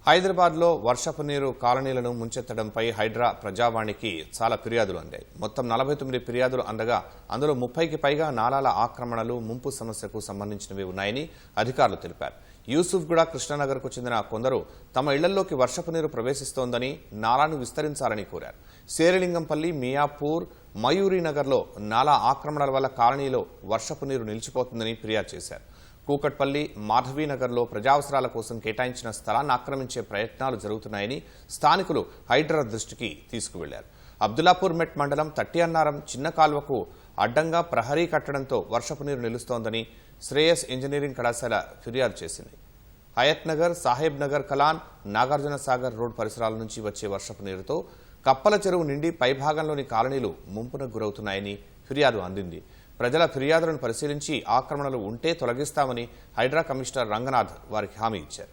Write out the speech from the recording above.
హైదరాబాద్లో వర్షపు నీరు కాలనీలను ముంచెత్తడంపై హైడ్రా ప్రజావాణికి చాలా ఫిర్యాదులు అందాయి. మొత్తం 49 ఫిర్యాదులు అందగా అందులో 30కి పైగా నాలాల ఆక్రమణలు, ముంపు సమస్యకు సంబంధించినవి ఉన్నాయని అధికారులు తెలిపారు. యూసుఫ్గూడ, కృష్ణానగర్కు చెందిన కొందరు తమ ఇళ్లలోకి వర్షపు నీరు ప్రవేశిస్తోందని, నాలాను విస్తరించాలని కోరారు. శేరిలింగంపల్లి, మియాపూర్, మయూరీనగర్లో నాలా ఆక్రమణల వల్ల కాలనీలో వర్షపు నీరు నిలిచిపోతుందని ఫిర్యాదు చేశారు. కూకట్పల్లి, మాధవీనగర్లో ప్రజావసరాల కోసం కేటాయించిన స్థలాన్ని ఆక్రమించే ప్రయత్నాలు జరుగుతున్నాయని స్థానికులు హైడ్రా దృష్టికి తీసుకువెళ్లారు. అబ్దుల్లాపూర్ మెట్ మండలం తట్టిఅన్నారం చిన్న కాల్వకు అడ్డంగా ప్రహరీ కట్టడంతో వర్షపు నీరు నిలుస్తోందని శ్రేయస్ ఇంజనీరింగ్ కళాశాల ఫిర్యాదు చేసింది. హయత్ నగర్, సాహెబ్ నగర్, కలాన్, నాగార్జున సాగర్ రోడ్ పరిసరాల నుంచి వచ్చే వర్షపు నీరుతో కప్పల చెరువు నిండి పైభాగంలోని కాలనీలు ముంపునకు గురవుతున్నాయని ఫిర్యాదు అందింది. ప్రజల ఫిర్యాదులను పరిశీలించి ఆక్రమణలు ఉంటే తొలగిస్తామని హైడ్రా కమిషనర్ రంగనాథ్ వారికి హామీ ఇచ్చారు.